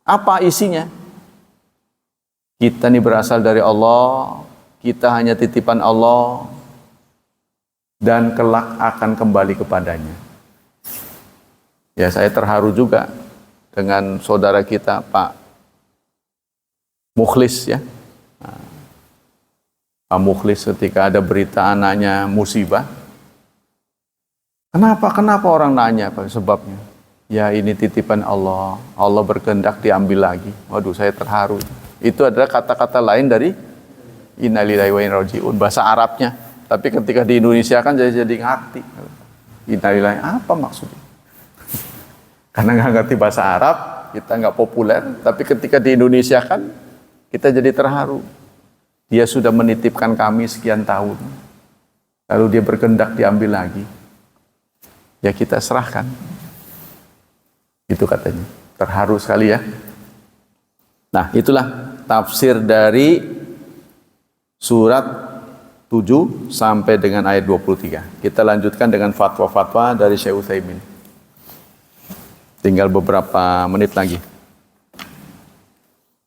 Apa isinya? Kita ini berasal dari Allah, kita hanya titipan Allah, dan kelak akan kembali kepadanya. Ya, saya terharu juga dengan saudara kita Pak Mukhlis, ya. Pak Mukhlis ketika ada berita anaknya musibah. Kenapa orang nanya apa sebabnya? Ya ini titipan Allah, Allah berkehendak diambil lagi. Waduh, saya terharu. Itu adalah kata-kata lain dari inna lillahi wa inna ilaihi raji'un, bahasa Arabnya. Tapi ketika di Indonesia kan jadi ngerti. Inna lillahi apa maksudnya? Karena nggak ngerti bahasa Arab, kita nggak populer. Tapi ketika di Indonesia kan kita jadi terharu. Dia sudah menitipkan kami sekian tahun, lalu dia berkehendak diambil lagi. Ya kita serahkan. Itu katanya. Terharu sekali ya. Nah, itulah tafsir dari surat 7 sampai dengan ayat 23. Kita lanjutkan dengan fatwa-fatwa dari Syekh Utsaimin. Tinggal beberapa menit lagi.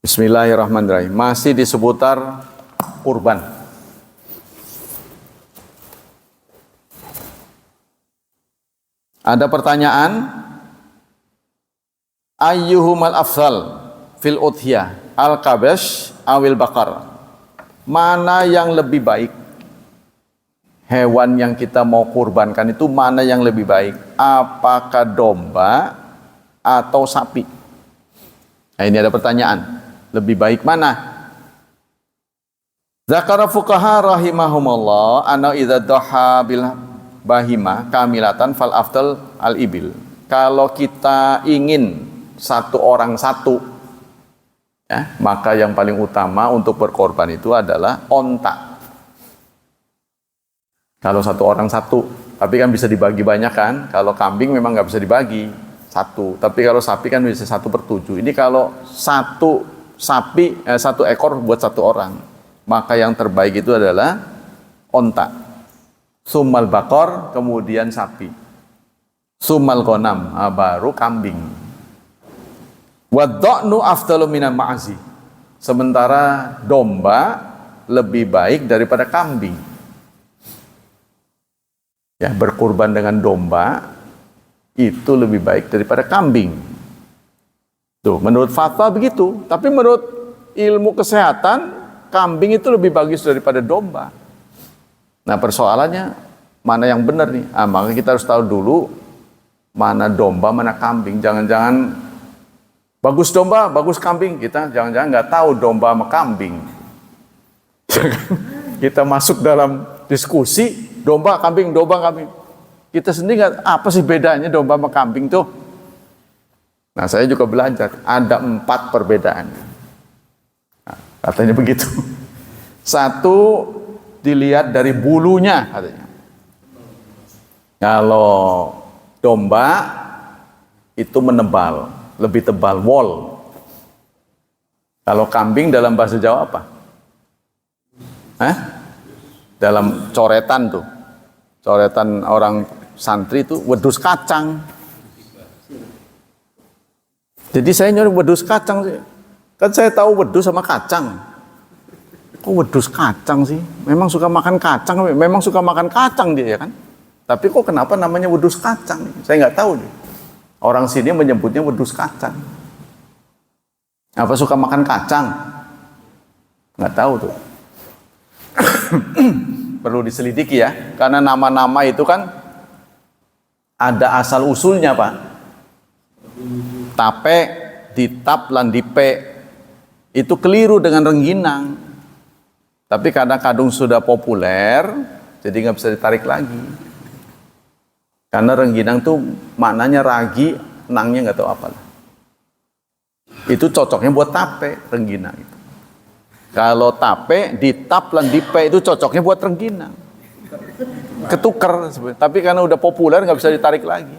Bismillahirrahmanirrahim. Masih di seputar kurban. Ada pertanyaan? ayyuhumal afdal fil udhiyah al-kabash awil bakar. Mana yang lebih baik? Hewan yang kita mau kurbankan itu mana yang lebih baik? Apakah domba atau sapi? Nah, ini ada pertanyaan. Lebih baik mana? Zakara fuqaha rahimahumullah anna idza dhaha bil bahima kamilatan fal afdal al ibil. Kalau kita ingin satu orang satu, ya, maka yang paling utama untuk berkorban itu adalah onta. Kalau satu orang satu, tapi kan bisa dibagi banyak kan. Kalau kambing memang nggak bisa dibagi satu, tapi kalau sapi kan bisa 1/7. Ini kalau satu sapi, satu ekor buat satu orang, maka yang terbaik itu adalah onta. Summal bakor, kemudian sapi. Summal ghanam, baru kambing. Wadda'nu afdalu minal ma'azi. Sementara domba lebih baik daripada kambing. Ya, berkurban dengan domba itu lebih baik daripada kambing. Tuh, menurut fatwa begitu. Tapi menurut ilmu kesehatan, kambing itu lebih bagus daripada domba. Nah, persoalannya mana yang benar nih? Maka kita harus tahu dulu mana domba, mana kambing. Jangan-jangan bagus domba, bagus kambing. Kita jangan-jangan nggak tahu domba sama kambing. Kita masuk dalam diskusi domba, kambing, domba, kambing. Kita sendiri nggak, apa sih bedanya domba sama kambing tuh? Nah, saya juga belajar. Ada 4 perbedaan. Nah, katanya begitu. Satu, dilihat dari bulunya katanya. Kalau domba itu menebal, lebih tebal, wol. Kalau kambing dalam bahasa Jawa apa? Dalam coretan tuh, coretan orang santri itu wedus kacang. Jadi saya nyari wedus kacang sih. Kan saya tahu wedus sama kacang. Kok wedus kacang sih? Memang suka makan kacang, memang suka makan kacang dia ya kan? Tapi kok kenapa namanya wedus kacang? Saya nggak tahu nih. Orang sini menyebutnya wedus kacang. Apa suka makan kacang? Nggak tahu tuh. Perlu diselidiki ya, karena nama-nama itu kan ada asal usulnya Pak. Tape, ditap, lan dipe itu keliru dengan rengginang. Tapi karena kadung sudah populer, jadi nggak bisa ditarik lagi. Karena rengginang tuh maknanya ragi, nangnya nggak tahu apa lah. Itu cocoknya buat tape, rengginang itu. Kalau tape, ditap, lan dipe itu cocoknya buat rengginang. Ketuker sebenarnya. Tapi karena udah populer nggak bisa ditarik lagi.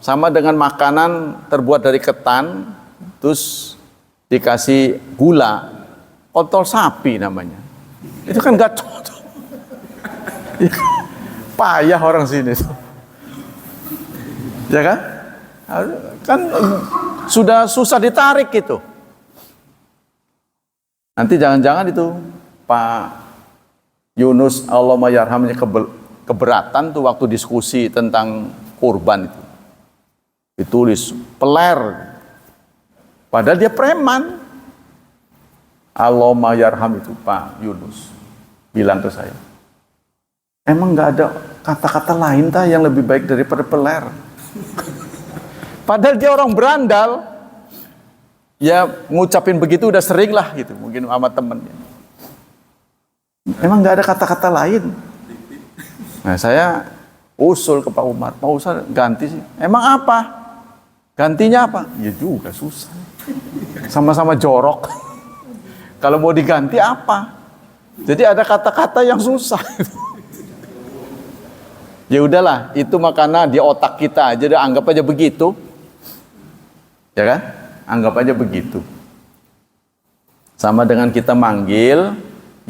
Sama dengan makanan terbuat dari ketan, terus dikasih gula, kontol sapi namanya. Itu kan nggak cocok. Payah orang sini tuh. Ya kan? Kan sudah susah ditarik gitu. Nanti jangan-jangan itu Pak Yunus Allahumma yarhamnya keberatan tuh waktu diskusi tentang kurban itu. Ditulis peler. Padahal dia preman. Allahumma yarham itu Pak Yunus bilang ke saya. Emang nggak ada kata-kata lain yang lebih baik daripada peler? Padahal dia orang berandal. Ya ngucapin begitu udah sering lah gitu, mungkin sama temennya. Emang nggak ada kata-kata lain. Nah saya usul ke Pak Umar, Pak Umar ganti sih. Emang apa? Gantinya apa? Ya juga susah. Sama-sama jorok. Kalau mau diganti apa? Jadi ada kata-kata yang susah. Ya udahlah, itu makanya di otak kita aja, anggap aja begitu. Ya kan? Anggap aja begitu. Sama dengan kita manggil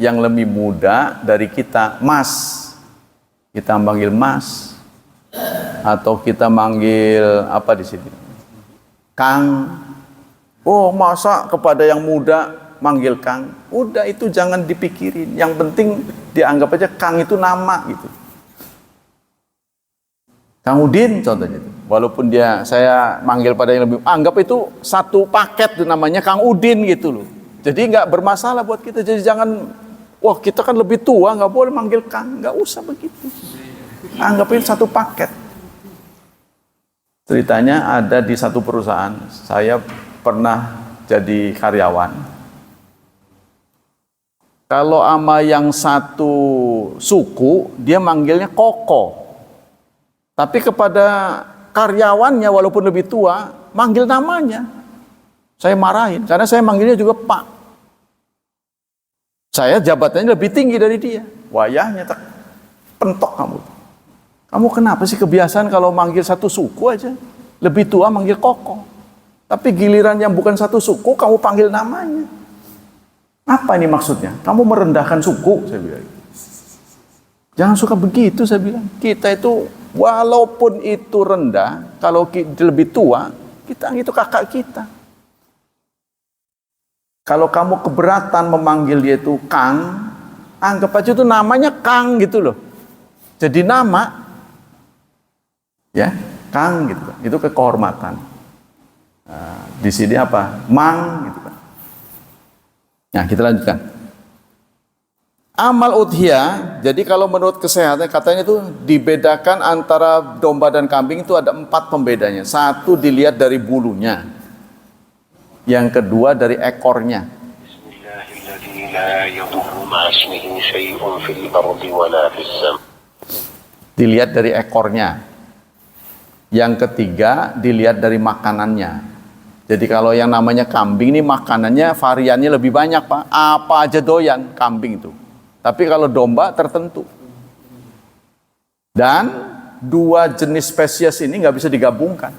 yang lebih muda dari kita, Mas. Kita manggil Mas. Atau kita manggil apa di sini? Kang. Oh, masa kepada yang muda manggil Kang? Udah, itu jangan dipikirin. Yang penting dianggap aja Kang itu nama gitu. Kang Udin contohnya itu. Walaupun saya manggil pada yang lebih, anggap itu satu paket itu namanya Kang Udin gitu loh. Jadi nggak bermasalah buat kita. Jadi jangan, wah kita kan lebih tua nggak boleh manggil Kang, nggak usah begitu. Anggapin satu paket. Ceritanya ada di satu perusahaan, saya pernah jadi karyawan. Kalau ama yang satu suku, dia manggilnya Koko. Tapi kepada karyawannya walaupun lebih tua, manggil namanya. Saya marahin, karena saya manggilnya juga Pak. Saya jabatannya lebih tinggi dari dia. Wayahnya tak pentok kamu. Kamu kenapa sih kebiasaan kalau manggil satu suku aja? Lebih tua manggil Koko. Tapi giliran yang bukan satu suku, kamu panggil namanya. Apa ini maksudnya? Kamu merendahkan suku, saya bilang. Jangan suka begitu, saya bilang. Kita itu walaupun itu rendah, kalau lebih tua, kita itu kakak kita. Kalau kamu keberatan memanggil dia itu Kang, anggap aja itu namanya Kang gitu loh. Jadi nama, ya Kang gitu, itu kehormatan. Nah, di sini apa? Mang gitu kan. Nah kita lanjutkan. Amal udhiyah, jadi kalau menurut kesehatan katanya itu dibedakan antara domba dan kambing itu ada 4 pembedanya. Satu dilihat dari bulunya, yang kedua dari ekornya. Dilihat dari ekornya. Yang ketiga dilihat dari makanannya. Jadi kalau yang namanya kambing ini makanannya variannya lebih banyak Pak. Apa aja doyan kambing itu. Tapi kalau domba tertentu. Dan 2 jenis spesies ini nggak bisa digabungkan.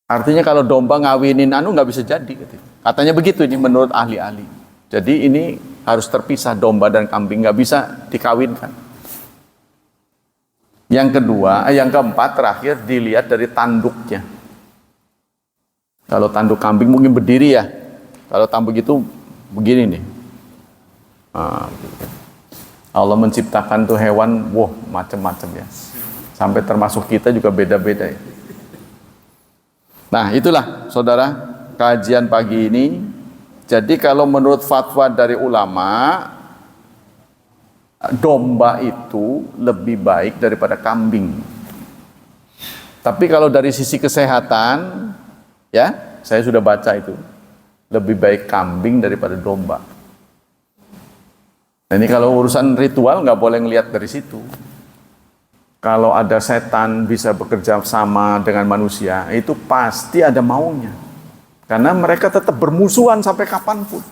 Artinya kalau domba ngawinin nggak bisa jadi. Katanya begitu ini menurut ahli-ahli. Jadi ini harus terpisah, domba dan kambing nggak bisa dikawinkan. Yang kedua, yang keempat terakhir dilihat dari tanduknya. Kalau tanduk kambing mungkin berdiri ya. Kalau tanduk itu begini nih. Allah menciptakan tuh hewan, wah macam-macam ya. Sampai termasuk kita juga beda-beda ya. Nah itulah saudara kajian pagi ini. Jadi kalau menurut fatwa dari ulama, domba itu lebih baik daripada kambing. Tapi kalau dari sisi kesehatan, ya saya sudah baca itu, lebih baik kambing daripada domba. Nah, ini kalau urusan ritual nggak boleh ngelihat dari situ. Kalau ada setan bisa bekerja sama dengan manusia, itu pasti ada maunya. Karena mereka tetap bermusuhan sampai kapanpun.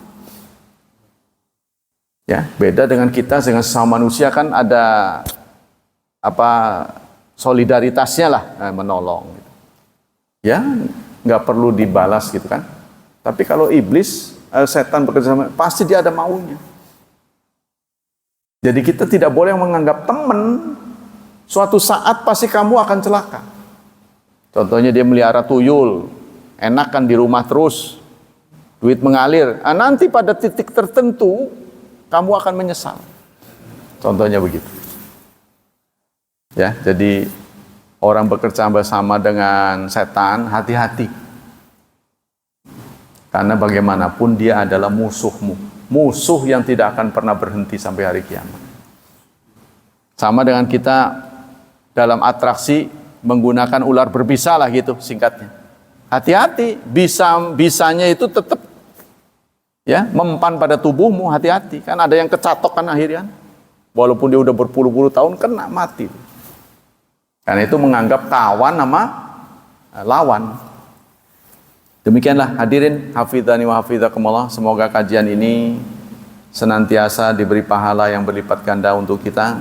Ya, beda dengan kita, dengan sesama manusia kan ada solidaritasnya lah, menolong. Gitu. Ya, nggak perlu dibalas gitu kan. Tapi kalau iblis, setan bekerja sama, pasti dia ada maunya. Jadi kita tidak boleh menganggap teman, suatu saat pasti kamu akan celaka. Contohnya dia melihara tuyul, enak kan di rumah terus, duit mengalir. Nanti pada titik tertentu, kamu akan menyesal. Contohnya begitu. Ya, jadi orang bekerja bersama dengan setan, hati-hati. Karena bagaimanapun dia adalah musuhmu. Musuh yang tidak akan pernah berhenti sampai hari kiamat. Sama dengan kita dalam atraksi menggunakan ular berbisa lah gitu singkatnya. Hati-hati, bisanya itu tetap ya mempan pada tubuhmu, hati-hati. Kan ada yang kecatok kan akhirnya. Walaupun dia udah berpuluh-puluh tahun kena mati. Karena itu menganggap kawan sama lawan. Demikianlah hadirin hafidhani wa hafidhakumullah, semoga kajian ini senantiasa diberi pahala yang berlipat ganda untuk kita.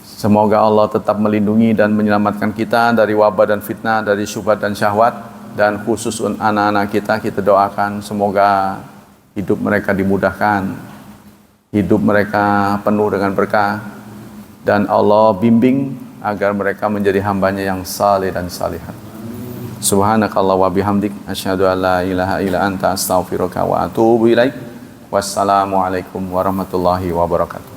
Semoga Allah tetap melindungi dan menyelamatkan kita dari wabah dan fitnah, dari syubhat dan syahwat, dan khusus anak-anak kita doakan semoga hidup mereka dimudahkan, hidup mereka penuh dengan berkah, dan Allah bimbing agar mereka menjadi hambanya yang saleh dan salihat. Subhanakallah wa bihamdik asyhadu an la ilaha illa anta astaghfiruka wa atubu ilaik. Wassalamualaikum warahmatullahi wabarakatuh.